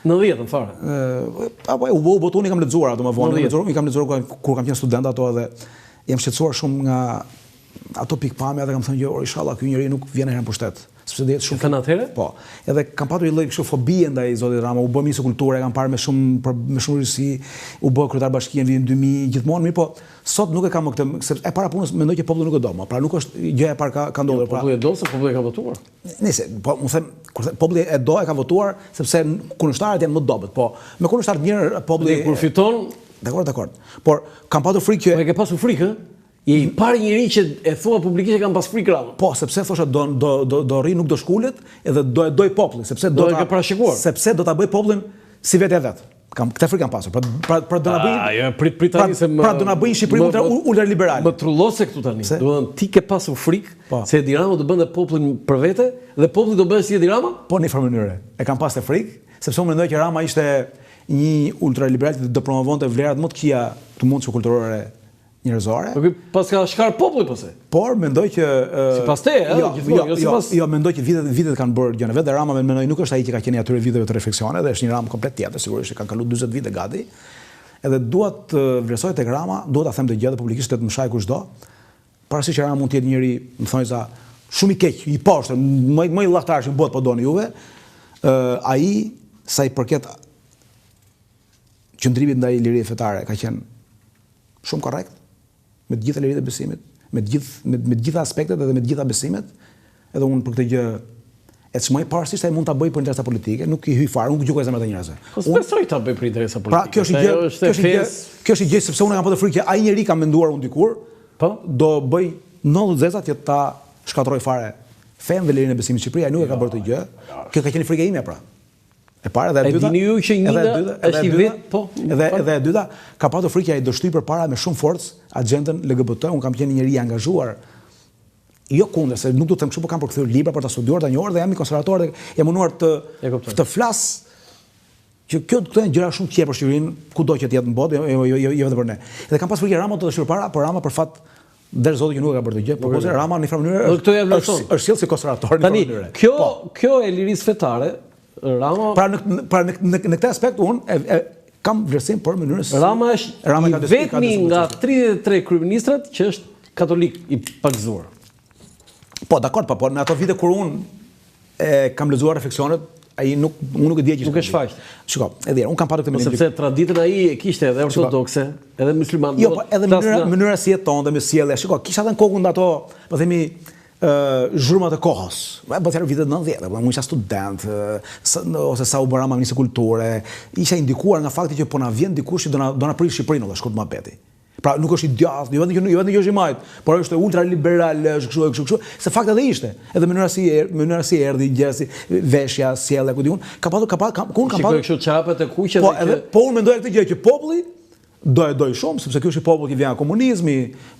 Në 10 fare. Apo u botun i kam lexuar ato më vonë, i kam lexuar kur kam qenë student ato dhe jam shqetësuar shumë nga ato pikpamja dhe kam thënë jo, inshallah ky njeri nuk vjen herën pushtet. Sepse dihet shumë kanë atëherë? Po. Edhe kam patur një lloj kështu fobie ndaj zotit Rama, u bë ministër kulture, kam parë me shumë rësi, u bë kryetar bashkie në vitin 2000 gjithmonë, mirë po sot nuk e kam këtë, sepse e para punës mendoj që populli nuk e do më. Pra nuk është gjëja e parë ka ndodhur. Populli e do se populli ka votuar. Nëse, po u them, kur populli e do e ka votuar sepse kundërshtarët janë më dobët, po me kundërshtar të mirë populli kur fiton, dakor. Por kam patur frikë që e ke pasur frikë? Je i pari njeri që e thua publikisht që kam pas frikë Rama. Po, sepse thosha do rri nuk do shkulet, edhe do e doj popullin, sepse do ta parashikuar. Sepse do ta bëj popullin si vetë e vet. Këtë frikë kam pasur. Pra do na bëj. Jo, prit tani se pra do na bëj Shqipërinë ultraliberale. Më trullose këtu tani. Do të thënë ti ke pasur frikë se Edi Rama do bënte popullin për vete dhe populli do bëhej si Edi Rama? Po në një farë mënyrë. E kam pasur frikë, sepse unë mendoj që Rama ishte një ultraliberal që do promovonte vlerat më të këqija të mundshme kulturore njerëzore. Po pas ka shkar populli pse? Por mendoj që sipas te, jo, mendoj që vitet kanë bërë gjëra vetë Rama mendoj nuk është ai që ka qenë atyre viteve të refleksione, dhe është një Ram komplet tjetër, sigurisht që kanë kaluar 40 vite gati. Edhe dua të vlerësoj tek Rama, dua ta them të gjithë publikisht të më shaj kushdo. Pavarësisht që Rama mund të jetë njëri, më thoni sa shumë i keq, i poshtë, më i llahtar që në botë po doni juve, ai sa i përket qëndrimit ndaj lirisë fetare ka qenë shumë korrekt, me të gjitha liritë e besimit, me të gjitha aspektet edhe me të gjitha besimet, edhe unë për këtë gjë e çmoj pavarësisht ai mund ta bëj për interesa politike, nuk i hyj fare, nuk gjykoj zemrat e njerëzve. Po s'besoj ta bëj për interesa politike. Pra, kjo është gjë sepse unë kam pasur frikë që ai njeri ka menduar unë dikur, po do bëj 90 zeza që ta shkatërroj fare fen dhe lirinë e besimit në Shqipëri, ai nuk e ka bërë këtë gjë. Kjo ka qenë frika ime pra. E para dhe e dyta. E dini ju që një është i vet, po. Edhe e dyta, ka pasur frikë ai do shtyj përpara me shumë forcë agjendën LGBT, unë kam qenë një njeri i angazhuar. Jo kundër, se nuk do të them kështu, po kam përkthyer libra për ta studiuar, ta njohur dhe jam i konservator dhe jam munduar të flas që këto janë gjëra shumë të tjera për Shqipërinë, kudo që të jetë në botë, jo vetëm për ne. Dhe kam pasur frikë Rama do të shtyj përpara, por Rama për fat der zoti që nuk e ka bërë të gjë, por ose Rama në një farë mënyrë është sjell si konservator në një mënyrë. Kjo e lirisë fetare Rama pra në këtë aspekt unë kam vlerësim për mënyrën se Rama është i vetmi nga 33 kryeministrat që është katolik i pagëzuar. Po, dakord, po në ato vite kur unë kam lexuar refleksionet, ai unë nuk e dija që nuk e shfaq. Shiko, edhe unë kam patur këtë mendim. Sepse traditën ai e kishte edhe ortodokse, edhe musliman. Jo, po edhe mënyra si jeton dhe me sjellje. Shiko, kisha dhënë kokën ato, po themi zhurmat e kohës. Bëhet vitet 90, unë isha student, ose sa u bëra ministri kulture, isha indikuar nga fakti që po na vjen dikush që do na prish Shqipërinë dhe shkurt muhabeti. Pra nuk është i djathtë, jo vetëm që është i majt, por është ultraliberal, është kështu, se fakti edhe ishte. Edhe mënyra si erdhi, gjësi, veshja, sjellja, ku diun, ka patur kështu çapet e kuqe dhe po unë mendoja këtë gjë që populli do e doj shumë, sepse ky është i popull që vjen nga komunizmi,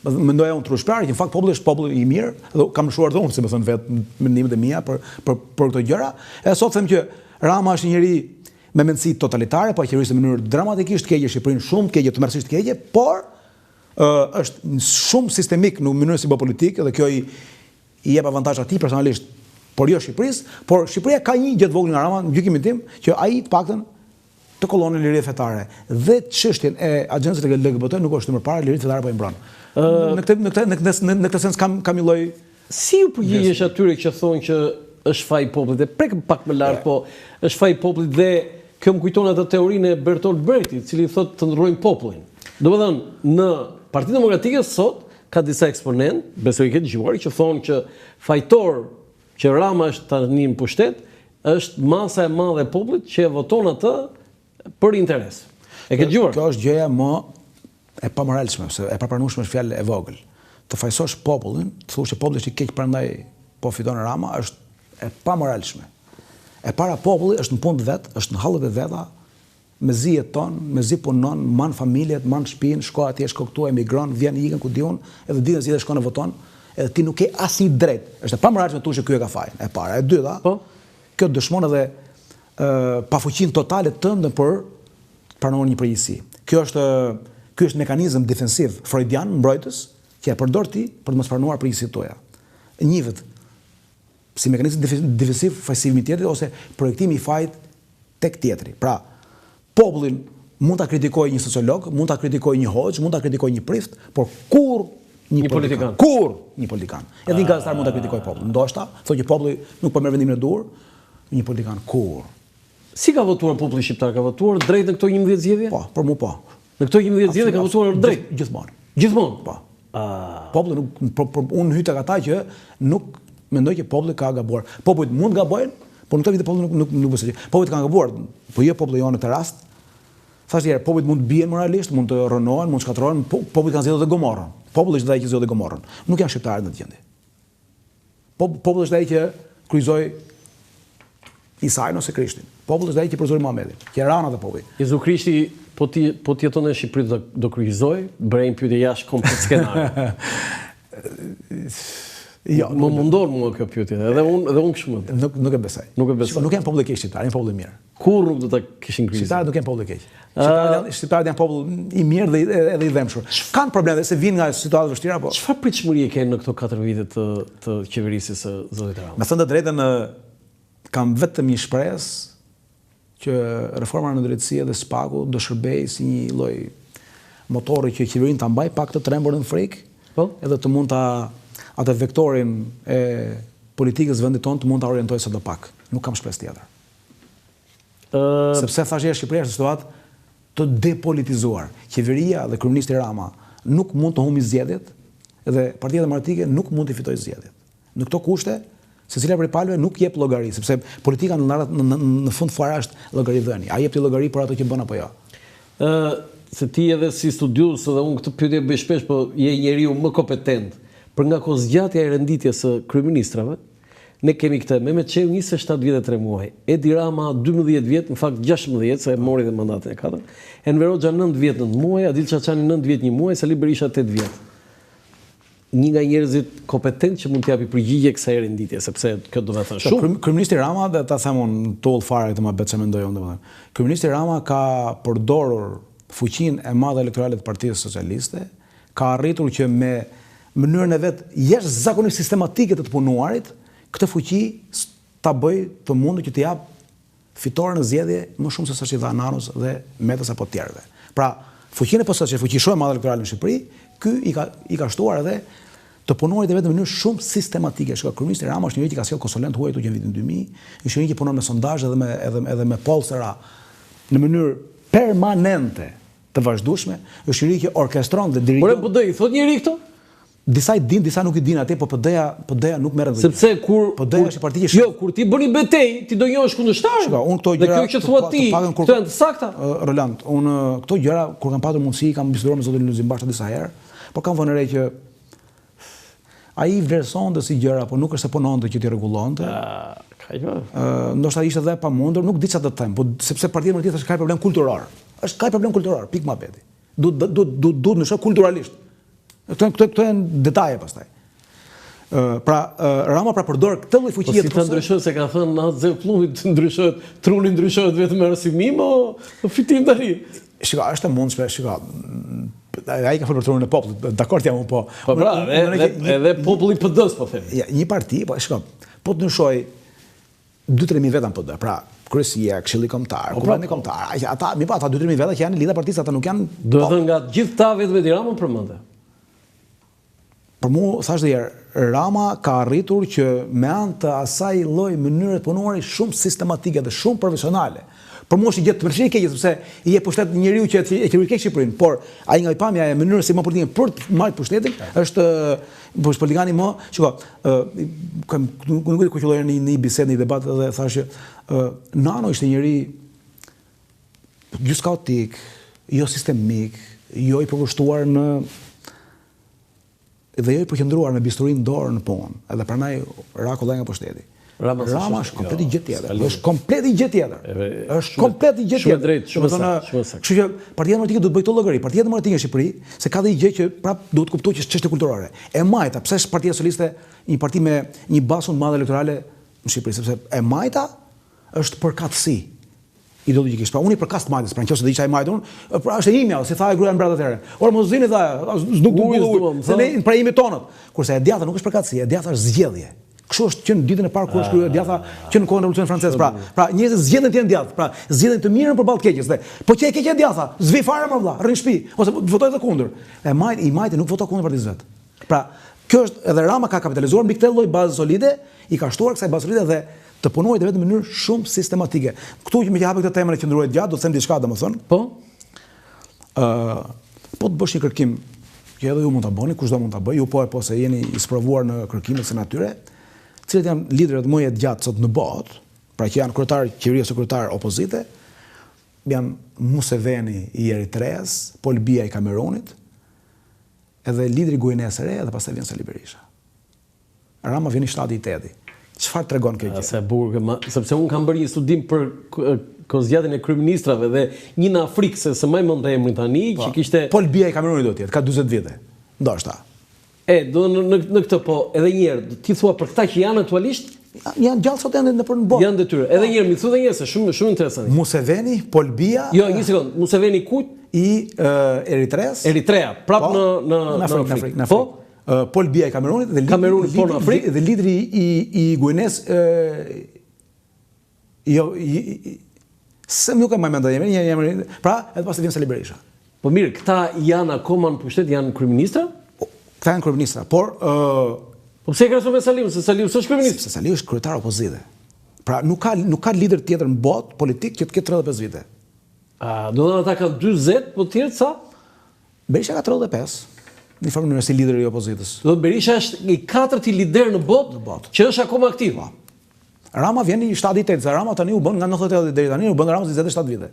mendoja unë trushpar, që në fakt populli është popull i mirë, dhe kam lëshuar dhe unë, si më thënë vetë mendimet e mia për këto gjëra. Edhe sot them që Rama është një njeri me mendësi totalitare, po qeverisë në mënyrë dramatikisht keqe Shqipërinë, shumë keqe, tmerrsisht keqe, por është shumë sistemik në mënyrën si bë politikë, dhe kjo i jep avantazh atij personalisht, por jo Shqipërisë, por Shqipëria ka një gjë të vogël nga Rama, në gjykimin tim, që ai të paktën të kolonën lirie fetare dhe çështjen e agjendës LGBT nuk është më parë liria fetare po e mbron. Në këtë sens kam një lloj. Si u përgjigjesh atyre që thonë që është faj popullit, dhe prek pak më lart, po është faj popullit dhe kjo më kujton atë teorinë e Bertolt Brechtit, i cili thotë të ndrojmë popullin. Domethënë në Partinë Demokratike sot ka disa eksponent, besoj ke dëgjuar, që thonë që fajtor që Rama është tani në pushtet është masa e madhe e popullit që e voton atë për interes. E ke dëgjuar? Kjo është gjëja më e pamoralshme, se e papranueshme është fjalë e vogël. Të fajsosh popullin, të thuash që populli është i keq prandaj po fiton Rama, është e pamoralshme. E para populli është në punë vet, është në hallet e veta, me zi jeton, me zi punon, man familjet, man shtëpinë, shko atje, shko këtu, emigron, vjen ikën ku diun, edhe ditën e shkon e voton, edhe ti nuk ke asnjë drejt. Është e pamoralshme të thuash që ky e ka fajin. E para, e dyta, kjo dëshmon edhe pafuqinë totale tënde për pranuar një përgjegjësi. Ky është mekanizëm defensiv freudian mbrojtës që e përdor ti për të mos pranuar përgjegjësitë tuaja. Njihet si mekanizëm defensiv fajsimi tjetër ose projektimi i fajit tek tjetri. Pra, popullin mund ta kritikojë një sociolog, mund ta kritikojë një hoxh, mund ta kritikojë një prift, por kur një politikan. Kur një politikan. Edhe një gazetar mund ta kritikojë popullin. Ndoshta, thotë që populli nuk po merr vendimin e dur, një politikan kur. Si ka votuar populli shqiptar? Ka votuar drejt në këto 11 zgjedhje? Po, për mua po. Në këto 11 zgjedhje ka votuar drejt gjithmonë. Gjithmonë. Po. Populli nuk unë hyj tek ata që nuk mendoj që populli ka gabuar. Popullit mund gabojnë, por në këtë vit populli nuk besoj. Popullit kanë gabuar, po jo populli jonë në rast. Thashë herë, popullit mund të bien moralisht, mund të rënohen, mund të shkatërrohen, popullit kanë zgjedhur dhe Gomorrën. Populli është ai që zgjodhi Gomorrën. Nuk janë shqiptarët në të gjendje. Populli është ai që kryqëzoi Isajin ose Krishtin. Populli është ai që përzori Muhamedit, që Rana dhe populli. Jezu Krishti po të jeton në Shqipëri do kryqëzoj, bërej një pyetje jashtë komplet skenare. Jo, më mundon mua kjo pyetje, edhe unë kështu më. Nuk e besoj. Nuk e besoj. Nuk janë popull i keq shqiptar, janë popull i mirë. Kur nuk do ta kishin kryqëzuar? Shqiptarët nuk janë popull i keq. Shqiptarët janë popull i mirë dhe edhe i dhëmshur. Kanë probleme se vinë nga situata vështira, po. Çfarë pritshmërie kanë në këto 4 vite të qeverisë së zotit Rama? Me thënë të drejtën, kam vetëm një shpresë që reforma në drejtësi dhe SPAK-u do shërbej si një lloj motori që qeverinë ta mbaj pak të trembur në frikë, edhe të mund ta atë vektorin e politikës vendit tonë të mund ta orientojë sa do pak. Nuk kam shpresë tjetër. Sepse thashë Shqipëria është në situatë të depolitizuar. Qeveria dhe kryeministri Rama nuk mund të humbi zgjedhjet dhe Partia Demokratike nuk mund të fitojë zgjedhjet. Në këto kushte, secila prej palëve nuk jep llogari, sepse politika në fund fare është llogaridhënie. A jep ti llogari për ato që bën apo jo? Se ti edhe si studius dhe unë këtë pyetje bëj shpesh, po je njeriu më kompetent. Për nga kozgjatja e renditjes së kryeministrave, ne kemi këtë Mehmet Çeu 27 vjet e 3 muaj, Edi Rama 12 vjet, në fakt 16 se e mori dhe mandatin e 4, Enver Hoxha 9 vjet 9 muaj, Adil Çaçani 9 vjet 1 muaj, Sali Berisha 8 vjet. Një nga njerëzit kompetent që mund të japi përgjigje kësaj renditje, sepse kjo do të thënë shumë. Kryeministri Rama, dhe ta them unë tull fare këtë më bëhet se mendoj unë domethënë. Kryeministri Rama ka përdorur fuqinë e madhe elektorale të Partisë Socialiste, ka arritur që me mënyrën e vet jashtëzakonisht sistematike të punuarit, këtë fuqi ta bëj të mundur që të jap fitore në zgjedhje më shumë se sa që dha Nanos dhe Metës apo të tjerëve. Pra, fuqinë e posaçërisht, fuqi shumë e madhe elektorale në Shqipëri, ky i ka shtuar edhe të punuarit e vetë në mënyrë shumë sistematike. Shka, kryeministri Rama është njëri që ka sjellë konsulent huaj që në vitin 2000, është njëri që punon me sondazhe edhe me pollstera në mënyrë permanente të vazhdueshme, është njëri që orkestron dhe dirigon. Por PD i thot njëri këto? Disa i din, disa nuk i din atë, po PD-ja nuk merret. Sepse kur PD-ja është parti që kur ti bëni betejë, ti do njohësh kundërshtarin. Shiko, unë këto gjëra. Dhe kjo që thua ti, këto janë të sakta. Roland, unë këto gjëra kur kam patur mundësi, kam biseduar me zotin Luzin Bashta disa herë, por kam vënë re që ai vlerësonte si gjëra, po nuk është se punonte që ti rregullonte. Ndoshta ishte edhe pamundur, nuk di çfarë të them, po sepse Partia Demokratike është ka problem kulturor. Është ka problem kulturor, pikë mohabeti. Duhet ndryshoj kulturalisht. Këto janë detaje pastaj. Pra, Rama përdor këtë lloj fuqie të. Po si të ndryshon se ka thënë na zeu klubit ndryshohet, truni ndryshohet vetëm me arsimim o fitim tani. Shiko, është e mundshme, shiko. Ai ka folur për trunin e popullit, dakord jam, po. Po pra, edhe populli PD-s po them. Ja, një parti, po shiko, po të ndryshoj 2-3 mijë veta në PD, pra Kryesia, Këshilli Kombëtar, Kuvendi Kombëtar, ata, mi pa, ata 2-3 mijë veta që janë lidha partisë, ata nuk janë. Do të thënë nga gjithë ta vetëm Edi Rama përmendë. Për mua, thash dhe herë, Rama ka arritur që me anë të asaj lloj mënyre të punuari shumë sistematike dhe shumë profesionale. Për mua është gjë të përshtatshme keq, sepse i jep pushtet njeriu që e qeverisë keq Shqipërinë, por ai nga pamja e mënyrës si më politikën për të marrë pushtetin është politikani më, shiko, nuk e kuqëlloj në një bisedë, në një debat dhe thashë Nano ishte njëri jo skaotik, jo sistemik, jo i përkushtuar në dhe jo i përqendruar me bisturinë dorë në punë, edhe pranaj Raku dhe nga pushteti. Rama është komplet i gjë tjetër. Është komplet i gjë tjetër. Është komplet i gjë tjetër. Shumë drejt, shumë saktë. Kështu që Partia Demokratike duhet bëjë këto llogari. Partia Demokratike në Shqipëri, se ka dhe një gjë që prap duhet kuptuar që është çështje kulturore. E majta, pse është Partia Socialiste një parti me një bazë të madhe elektorale në Shqipëri, sepse e majta është përkatësi ideologjikisht. Pra unë i përkas të majtës, pra nëse do isha i majtur, pra është e imja, si tha e gruaja mbret atëherë. Ora mos zini tha, nuk duam, se ne pra jemi tonët. Kurse e djatha nuk është përkatësi, e djatha është zgjedhje. Kështu është që në ditën e parë kur shkruaj djatha që në kohën e revolucionit francez. Pra njerëzit zgjedhin të jenë djathtë, pra zgjedhin të mirën përballë të keqes. Po që e keqja djatha, zvi fare më vëlla, rrin në shtëpi ose votoj të kundër. I majti nuk voton kundër partisë vet. Pra kjo është edhe Rama ka kapitalizuar mbi këtë lloj baze solide, i ka shtuar kësaj baze solide dhe të punuar vetë në mënyrë shumë sistematike. Këtu që më që hapë këtë temën e qëndruar gjatë, do të them diçka domethënë. Po. Po të bësh një kërkim, që edhe ju mund ta bëni, kushdo mund ta bëjë, ju po se jeni i sprovuar në kërkimet e natyre, cilët janë liderët më të gjatë sot në botë, pra që janë kryetar qeverie ose kryetar opozite, janë Museveni i Eritreas, Paul Biya i Kamerunit, edhe lideri Guineas së Re dhe pastaj vjen Sali Berisha. Rama vjen i 7-8. Çfarë tregon kjo gjë? Se burgë, sepse unë kam bërë një studim për kozgjatjen e kryeministrave dhe një në Afrikë, se më mend emrin tani, që kishte Paul Biya i Kamerunit do të jetë, ka 40 vite. Ndoshta. Do në këtë po, edhe një herë, ti thua për këta që janë aktualisht? Janë gjallë sot janë nëpër në botë. Janë detyrë. Edhe një herë, më thu edhe një herë se shumë interesant. Museveni, Paul Biya. Jo, një sekond. Museveni kujt? I Eritreas. Eritrea, prapë në Afrikë. Po? Paul Biya i Kamerunit dhe lideri i Guineas se nuk e më mendoj emrin, pra edhe pas vjen Sali Berisha. Po mirë, këta janë akoma në pushtet, janë kryeministra? Këta janë kryeministra, por po pse e krahason me Salim? Se Salim s'është kryeminist. Se Sali është kryetar opozite. Pra nuk ka lider tjetër në botë politik që të ketë 35 vite. Do të ata kanë 40, po të tjerë sa? Berisha ka 35. Në formë mënyrë si lideri i opozitës. Do Berisha është i katërti lider në botë që është akoma aktiv. Rama vjen i 7-8, se Rama tani u bën nga 98 deri tani u bën Rama 27 vite.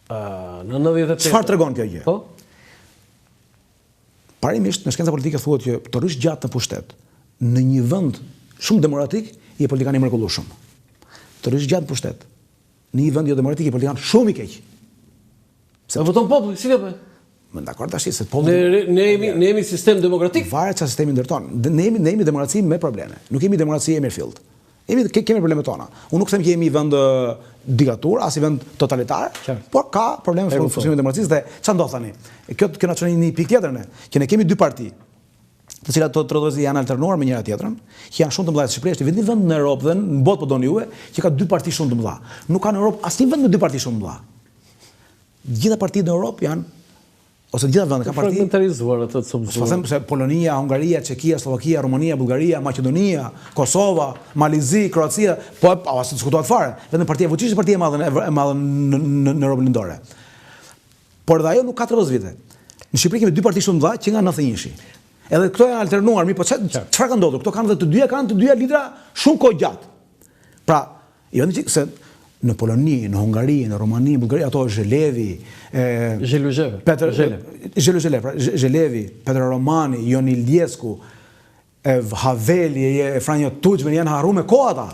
Në 98. Çfarë tregon kjo gjë? Po. Parimisht në shkenca politike thuhet që të rrish gjatë në pushtet në një vend shumë demokratik je politikan i mrekullueshëm. Të rrish gjatë në pushtet në një vend jo demokratik je politikan shumë i keq. Se voton populli, si vetë? Më dakord tash se populli ne jemi sistem demokratik. Varet çfarë sistemi ndërton. Ne jemi demokraci me probleme. Nuk jemi demokraci e mirëfillt. Kemi problemet tona. Unë nuk them që jemi vend diktatur, as i vend totalitar, por ka probleme me funksionimin e demokracisë dhe çfarë ndodh tani? Kjo na çon një pikë tjetër ne, që ne kemi dy parti, të cilat trodhësi janë alternuar me njëra tjetrën, që janë shumë të mëdha. Shqipëria është vetëm vend në Europë dhe në botë po doni juve, që ka dy parti shumë të mëdha. Nuk ka në Europë asnjë vend me dy parti shumë të mëdha. Gjitha partitë në Europë janë ose gjitha vendet ka parti fragmentarizuar atë të them se Polonia, Hungaria, Çekia, Slovakia, Rumania, Bullgaria, Maqedonia, Kosova, Malizi, Kroacia, po as diskutohet fare. Vetëm partia e fuqishme, partia e madhe në Europën Lindore. Por dhe ajo nuk ka 30 vite. Në Shqipëri kemi dy parti shumë të mëdha që nga 91-shi. Edhe këto janë alternuar, mi po çfarë ka ndodhur? Këto kanë të dyja lidera shumë kohë gjatë. Pra, jo se në Poloni, në Hungari, në Rumani, në Bullgari, ato Zhelevi, Zhelevi, Petr Romani, Jon Ildjesku, Haveli, Franjo Tuđman janë harruar me kohë ata.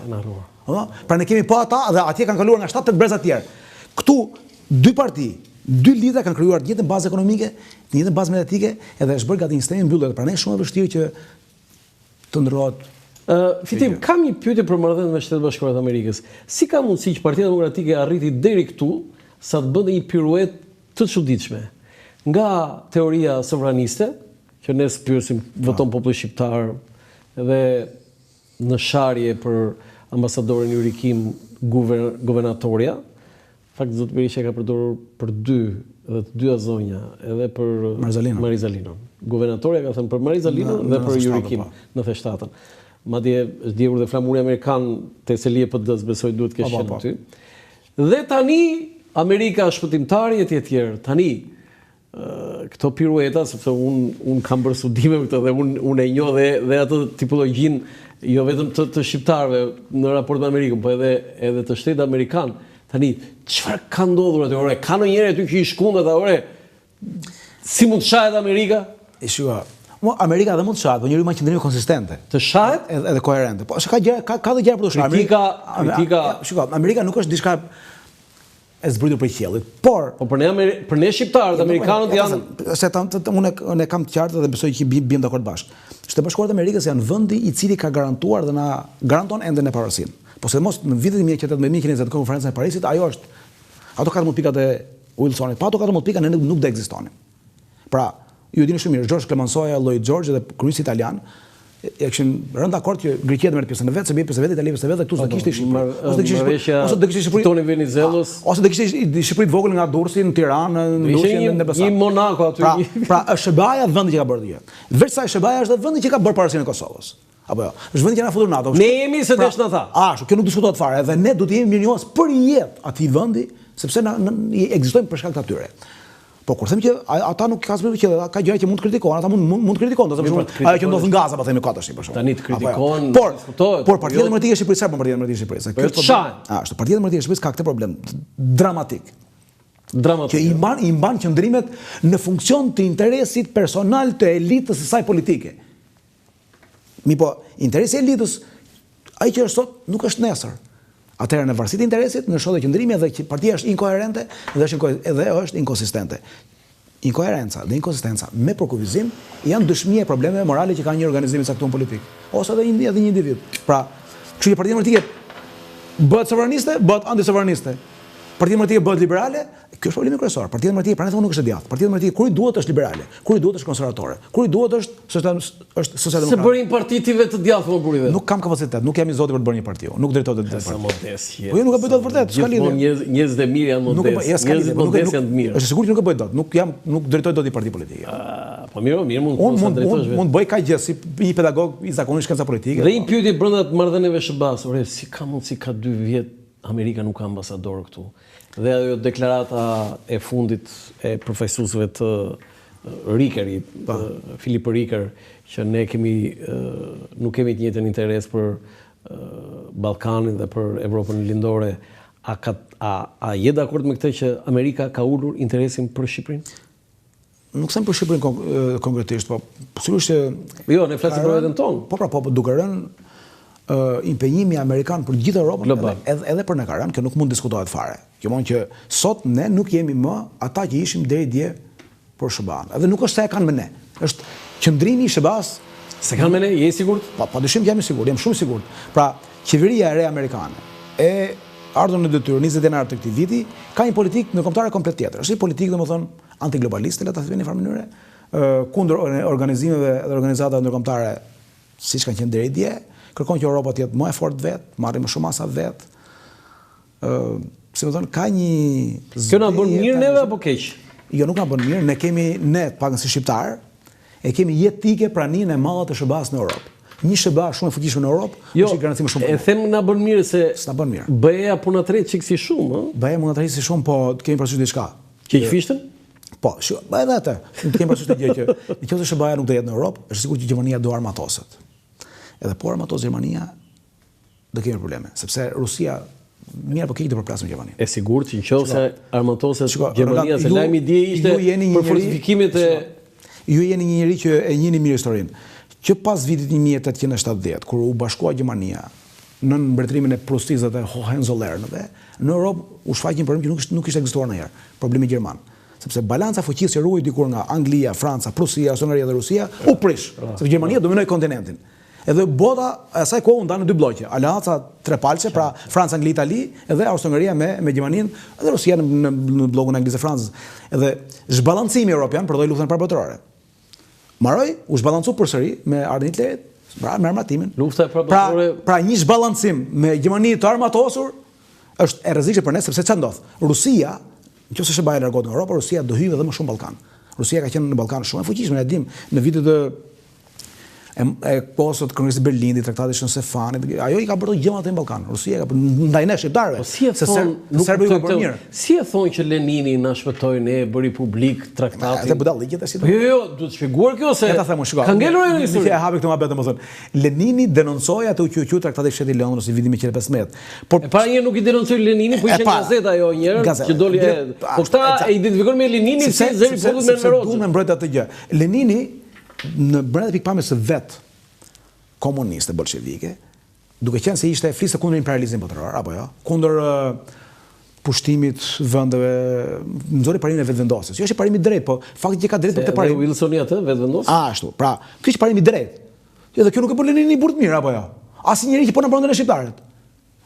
Pra ne kemi pa ata dhe atje kanë kaluar nga 7-8 breza të tjerë. Këtu dy parti, dy lidera kanë krijuar të njëjtën bazë ekonomike, të njëjtën bazë mediatike, edhe është bërë gati një sistem i mbyllur. Pra ne është shumë e vështirë që të ndrohet. Fitim, kam një pyetje për marrëdhënien me Shtetet Bashkuara të Amerikës. Si ka mundësi që Partia Demokratike arriti deri këtu sa të bënte një piruet të çuditshme? Nga teoria sovraniste, që ne pyesim voton populli shqiptar, dhe në sharje për ambasadorin Yuri Kim guvernatorja, fakt zot Berisha ka përdorur për dy edhe të dyja zonja, edhe për Marizalinon. Guvernatorja ka thënë për Marizalinon dhe për Yuri Kim në theshtatën. Madje është djegur dhe flamuri amerikan te Selie PD-s, besoj duhet të kesh qenë aty. Dhe tani Amerika shpëtimtari etj etj. Tani këto pirueta, sepse un kam bërë studime këtë dhe unë e njoh dhe atë tipologjinë jo vetëm të shqiptarëve në raport me Amerikën, po edhe të shtetit amerikan. Tani çfarë ka ndodhur aty? Ore, ka ndonjëherë aty që i shkundet ore? Si mund të shahet Amerika? Amerika dhe mund të shahet, por njëri më qëndrimi konsistente. Të shahet edhe koherente. Po ka dhe gjëra për të shkuar. Kritika. Shikoj, Amerika nuk është diçka e zbritur për qiellit, por për ne shqiptarët, amerikanët janë se unë kam të qartë dhe besoj që biem dakord bashkë. Shtetet Bashkuara të Amerikës janë vendi i cili ka garantuar dhe na garanton ende në parësinë. Po sidomos në vitet 1918 në konferencën e Parisit, ajo është ato 14 pikat e Wilsonit, pa ato 14 pika ne nuk do ekzistonin. Pra, ju e dini shumë mirë, George Clemenceau, Lloyd George dhe kryeministri italian e kishin rënë dakord që Greqia merret pjesën e vet, Serbia pjesën e vet, Italia pjesën e vet, dhe këtu s'do kishte Shqipëri. Ose do kishte Shqipëri. Toni Venizelos. Ose do kishte Shqipëri të vogël nga Durrësi në Tiranë, në Lushnjë, në Besak. Një Monaco aty. Pra është SBA-ja vendi që ka bërë dje. Veç sa SBA-ja është vendi që ka bërë parasinë e Kosovës. Apo jo. Është vendi që na futur NATO. Ne jemi se desh na tha. Ashtu, kjo nuk diskutohet fare, dhe ne do të jemi mirënjohës për jetë atij vendi, sepse na ekzistojmë për shkak të atyre. Po kur them që ata nuk ka asnjë që ka gjëra që mund të kritikojnë, ata mund të kritikojnë, për shembull, ajo që ndodh në Gaza, po themi katash për shembull. Tani të kritikojnë, por Partia Demokratike e Shqipërisë, apo Partia Demokratike e Shqipërisë. Ashtu, Partia Demokratike e Shqipërisë ka këtë problem dramatik. Që i mban qëndrimet në funksion të interesit personal të elitës së saj politike. Po, interesi i elitës, ai që është sot, nuk është nesër. Atëherë në varësi të interesit, në shodë qëndrimi edhe që partia është inkoherente dhe është inkonsistente. Inkoherenca dhe inkonsistenca me përkufizim janë dëshmi e problemeve morale që ka një organizim i caktuar politik, ose edhe një individ. Pra, kështu që Partia Demokratike bëhet sovraniste, bëhet antisovraniste. Partia Demokratike bëhet liberale, kjo është problemi kryesor. Partia Demokratike pranë thonë nuk është e djathtë. Partia Demokratike kur i duhet është liberale, kur i duhet është konservatore, kur i duhet është socialdemokrate. Se bërin partitive të djathtë më burive. Nuk kam kapacitet, nuk jam i zoti për të bërë një parti. Nuk drejtoj të bëj. Sa modest je. Po jo nuk e bëj dot vërtet, s'ka lidhje. Njerëzit e mirë janë modest. Njerëzit modest janë të mirë. Është sigurt që nuk e bëj dot. Nuk drejtoj dot një parti politike. Po mirë mund të drejtosh vetë. Mund bëj kaq gjë si një pedagog i zakonisht shkenca politike. Dhe një pyetje brenda të marrëdhënieve SBA-s, si ka mundsi ka 2 vjet Amerika nuk ka ambasador këtu. Dhe ajo deklarata e fundit e përfaqësuesve të Rikeri, Filip Riker, që ne nuk kemi të njëjtën interes për Ballkanin dhe për Evropën lindore, a je dakord me këtë që Amerika ka ulur interesin për Shqipërinë? Nuk them për Shqipërinë konkretisht, po sigurisht që jo, ne flasim për veten tonë. Po, duke rënë impenjimi amerikan për gjithë Europën edhe për ne ka rënë, kjo nuk mund diskutohet fare. Kjo mund që sot ne nuk jemi më ata që ishim deri dje për SBA-n. Edhe nuk është se e kanë me ne. Është qëndrimi i SBA-s. Se kanë me ne, je i sigurt? Padyshim jam i sigurt, jam shumë i sigurt. Pra, qeveria e re amerikane e ardhur në detyrë 20 janar të këtij viti ka një politikë ndërkombëtare komplet tjetër. Është një politikë domethënë antiglobaliste, le ta themi në një farë mënyrë, kundër organizimeve dhe organizatave ndërkombëtare siç kanë qenë deri dje. Kërkon që Europa të jetë më e fortë vetë, marrë më shumë masa vetë. Si më thonë, ka një... Kjo na bën mirë neve apo keq? Jo, nuk na bën mirë, ne pakën si shqiptar, e kemi jetike praninë e madhe të SBA-s në Europë. Një SBA shumë e fuqishme në Europë, është i garancim shumë. E them na bën mirë se s'na bën mirë. BE-ja puna tret çik si shumë, ëh? BE mund ta rrisë si shumë, po kemi parasysh diçka. Që i fishtën? Po, edhe atë. Kemi parasysh të gjë që nëse SBA-ja nuk do jetë në Europë, është sigurt që Gjermania do armatoset. Edhe po armatos Gjermania, do kemi probleme, sepse Rusia mirë po keq do përplasë me Gjermaninë. E sigurt që nëse armatoset Gjermania, se lajmi dje ishte për fortifikimet e... Ju jeni një njerëz që e njihni mirë historinë. Që pas vitit 1870, kur u bashkua Gjermania në mbretërimin e Prusisë dhe Hohenzollernëve, në Europë u shfaq një problem që nuk kishte ekzistuar ndonjëherë, problemi gjerman. Sepse balanca fuqisë që ruhej dikur nga Anglia, Franca, Prusia, Austria dhe Rusia u prish, sepse Gjermania dominoi kontinentin. Edhe bota e asaj kohë u ndan në 2 bloqe, Aleanca trepalçe, pra Franca, Angli, Itali, edhe Austria me Gjermaninë, edhe Rusia në bllokun Anglisë dhe Francës. Edhe zhballancimi evropian përdoi luftën e parë botërore. Maroi, u zhballancu përsëri me ardhin e Hitlerit, me armatimin. Lufta e parë botërore. Pra një zhballancim me Gjermani të armatosur është e rrezikshme për ne, sepse çfarë ndodh? Rusia, nëse SBA-ja largohet nga Europa, Rusia do hyjë edhe më shumë Ballkan. Rusia ka qenë në Ballkan shumë e fuqishme, ne e dimë, në vitet e posot Kongresit Berlinit, traktatit Shënsefanit, ajo i ka bërë gjëmat në Ballkan. Rusia ka ndaj ne shqiptarëve. Se Serbi ka bërë mirë. Si e thonë që Lenini na shpëtoi ne, bëri publik traktatin? Atë budalliqet tash. Jo, duhet të shpjeguar kjo se ka ngelur ajo histori. E hapi këtë mëbet domethënë. Lenini denoncoi atë UQQ traktatin fshetit Londrës në vitin 1915. Por para një nuk i denoncoi Lenini, po ishte gazeta ajo një herë që doli. Po këta e identifikojnë me Leninin si zëri popullit me Roxhë. Duhet me mbrojtë atë gjë. Lenini në brenda pikpamjes së vet komuniste bolshevike, duke qenë se ishte fliste kundër imperializmit botëror, apo jo, kundër pushtimit vendeve, nxori parimin e vetvendosjes. Jo është parimi i drejtë, po fakti që ka drejtë për këtë parim. Wilsoni atë vetvendosjes? Ashtu. Pra, ky është parimi i drejtë. Edhe kjo nuk e bën Lenini burr të mirë, apo jo. Asnjëri që po na brondën e shqiptarët.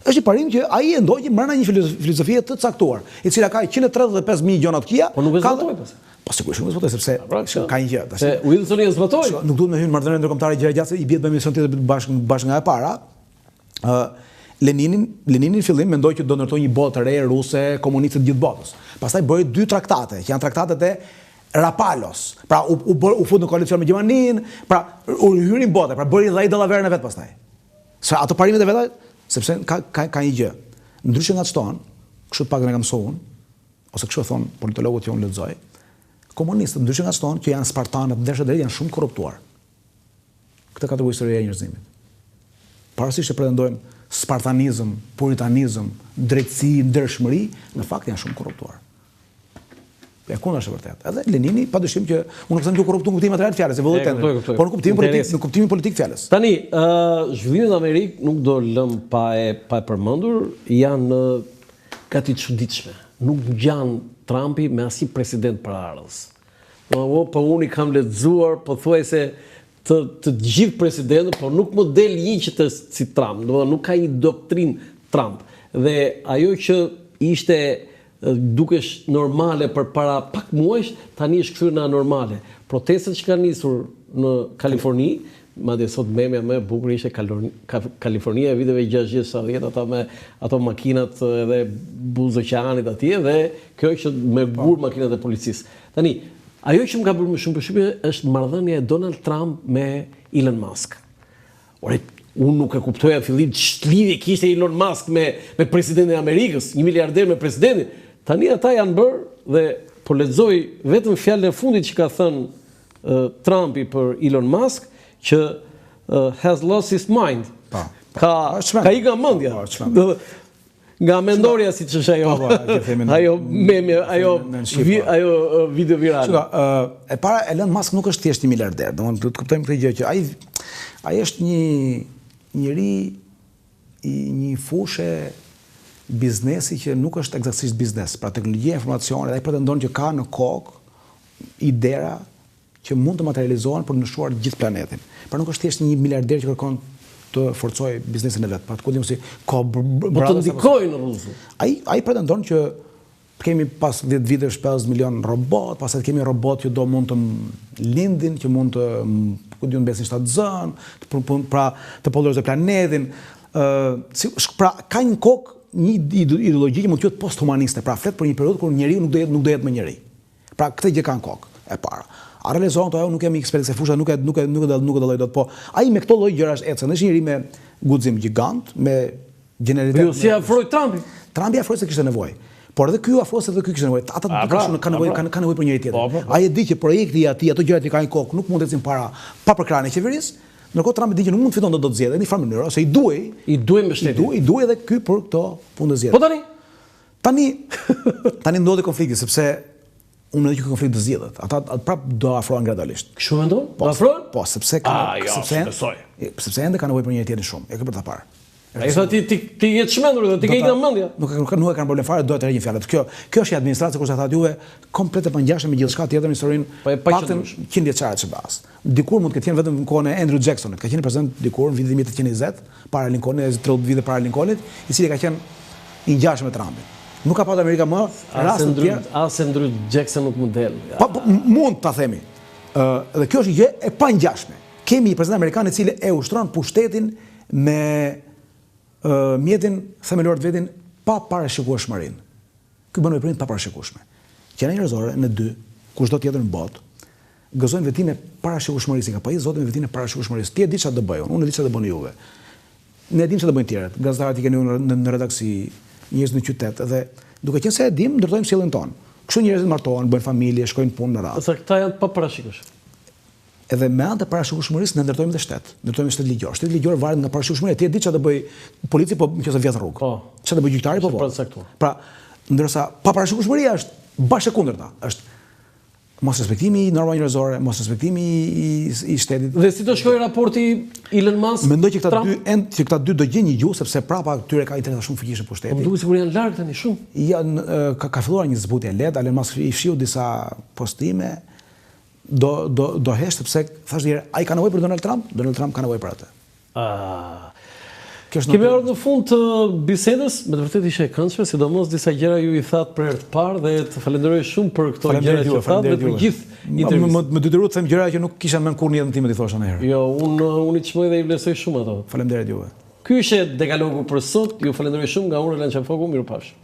Është një parim që ai e ndoqi brenda një filozofie të caktuar, e cila ka 135.000 gjona të kia. Po nuk e zotoi pas. Po sigurisht nuk zbotoj sepse ka një gjë. Se Wilsoni e zbotoi. Nuk duhet me hyrë në marrëdhënie ndërkombëtare gjëra gjatë, i bie të bëjmë emision tjetër bashkë nga e para. Lenini në fillim mendoi që do ndërtojë një botë të re ruse, komuniste të gjithë botës. Pastaj bëri 2 traktate, që janë traktatet e Rapalos. Pra u fut në koalicion me Gjermaninë, pra u hyrin botë, pra bëri dhaj dallaverën e vet pastaj. Se ato parimet e veta, sepse ka një gjë. Ndryshe nga çton, kështu pak ne kam mësuar, ose kështu thon politologët që unë lexoj, komunistët ndryshe nga çton që janë spartanët ndershë drejt janë shumë të korruptuar. Këtë ka treguar historia e njerëzimit. Pavarësisht që pretendojnë spartanizëm, puritanizëm, drejtësi, ndershmëri, në fakt janë shumë korruptuar. E kundër është vërtet. Edhe Lenini, padyshim që unë nuk them që korruptu në kuptimin material të fjalës, e vëllai tjetër, por në kuptimin politik fjalës. Tani, zhvillimet në Amerikë nuk do lëm pa e përmendur, janë gati të çuditshme. Nuk ngjan Trumpi me asnjë president paraardhës. Po unë i kam lexuar, pothuajse të gjithë presidentët, por nuk model ligjit si Trump, domethënë nuk ka një doktrinë Trump. Dhe ajo që ishte dukesh normale për para pak muajsh, tani është kthyer në anormale. Protestat që kanë nisur në Kaliforni, madje sot memja më e bukur ishte Kalifornia e viteve 60-70, ata me ato makinat edhe buzoqanit atje dhe kjo që me gur makinat e policisë. Tani, ajo që më ka bërë më shumë përshtypje është marrëdhënia e Donald Trump me Elon Musk. Ore, unë nuk e kuptoja fillim ç'lidhje lidhje kishte Elon Musk me presidentin e Amerikës, 1 miliarder me presidentin. Tani ata janë bërë dhe po lexoj vetëm fjalën e fundit që ka thënë Trumpi për Elon Musk që has lost his mind. Ka i nga mendja. Nga mendorja siç është ajo meme, ajo video virale. E para Elon Musk nuk është thjesht një miliarder, domethënë të kuptojmë këtë gjë që ai është një njeri i një fushë biznesi që nuk është eksaktësisht biznes, pra teknologjia e informacionit, ai pretendon që ka në kokë idera që mund të materializohen për të ndryshuar gjithë planetin. Pra nuk është thjesht një miliarder që kërkon të forcojë biznesin e vet. Pra ku dimë si ka të ndikojë në rrugë. Ai pretendon që kemi pas 10 vitesh 50 milion robot, pastaj kemi robot që do mund të lindin, që mund të ku diun besin shtatë zën, pra të pollorojë planetin. Pra ka një kokë një ideologji që mund të jetë posthumaniste, pra flet për një periudhë kur njeriu nuk do jetë më njeri. Pra këtë gjë kanë kokë e para. A realizohen ato, nuk jam ekspert se fusha nuk e dalloj dot, po ai me këto lloj gjërash ecën, është njëri me guxim gjigant, me gjeneritet. Jo si afroi Trumpi. Trumpi afroi se kishte nevojë. Por edhe ky afroi se edhe ky kishte nevojë. Ata kanë nevojë për njëri tjetrin. Ai e di që projekti i atij, ato gjërat që kanë kokë, nuk mund të ecin para pa përkrahjen e qeverisë. Ndërkohë Trumpi di që nuk mund të fiton do të zgjedhë në një farë mënyrë, ose i duhej mbështetje. I duhej edhe ky për këto punë të zgjedhë. Po tani ndodhi konflikti sepse unë mendoj që ky konflikt do zgjidhet. Ata prap do afrohen gradualisht. Kështu mendon? Do afrohen? Po, sepse ende ka nevojë për njëri tjetrin shumë. E ke për ta parë. Ai thotë ti je të shmendur dhe ti ke ikën mendja. Nuk e kanë problem fare, do të rregjë fjalët. Kjo është administracia kurse ata juve komplet e pangjashme me gjithçka tjetër në historinë paktën 100 vjeçare të bas. Dikur mund të ketë qenë vetëm në kohën e Andrew Jacksonit, ka qenë prezant dikur në vitin 1820, para Lincolnit, 30 vite para Lincolnit, i cili ka qenë i ngjashëm me Trumpin. Nuk ka pasur Amerika më raste të tjera. As Andrew Jackson nuk model. Mund ta themi. Dhe kjo është gjë e pangjashme. Kemi një president amerikan i cili e ushtron pushtetin me mjetin themelor të vetin pa parashikueshmërinë. Ky bën veprimet pa parashikueshme. Qenia njerëzore në dy, kushdo tjetër në botë, gëzojnë vetimin e parashikueshmërisë, ka pa i zotin vetimin e parashikueshmërisë. Ti e di çfarë do bëjun, unë e di çfarë do bëni juve. Ne e dim çfarë do bëjnë tjerët. Gazetarët i keni në redaksi, njerëz në qytet dhe duke qenë se e dim, ndërtojmë sjelljen tonë. Kështu njerëzit martohen, bëjnë familje, shkojnë punë në radhë. Sa këta janë pa parashikueshëm. Edhe me anë të parashikueshmërisë ne ndërtojmë dhe shtet. Ndërtojmë shtet ligjor. Shteti ligjor varet nga parashikueshmëria. Ti e di çfarë do bëj polici, po nëse vjet rrugë. Po. Çfarë do bëj gjyqtari, po. Pra, ndërsa pa parashikueshmëria është bashkë e kundërta. Është mos respektimi i normave njerëzore, mos respektimi i shtetit. Dhe si do shkojë raporti Elon Musk? Mendoj që këta dy do gjejnë një gjuhë sepse prapa tyre ka interesa shumë fuqishëm pushteti. Po duket sikur janë larg tani shumë. Janë ka filluar një zbutje e lehtë, Elon Musk i fshiu disa postime. Do hesh sepse thash deri ai ka nevojë për Donald Trump ka nevojë për atë. Kemi ardhur në fund të bisedës, me të vërtetë ishte e këndshme, sidomos disa gjëra ju I thatë për herë të parë dhe të falenderoj shumë për këto gjëra që thatë dhe për gjithë intervistën. Më detyrohet të them gjëra që nuk kisha mend kurrë në jetën time të thosha ndonjëherë. Jo, unë I çmoj dhe I vlerësoj shumë ato. Faleminderit juve. Ky ishte dekalogu për sot. Ju falenderoj shumë nga unë Erlan Çafoku, mirupafshim.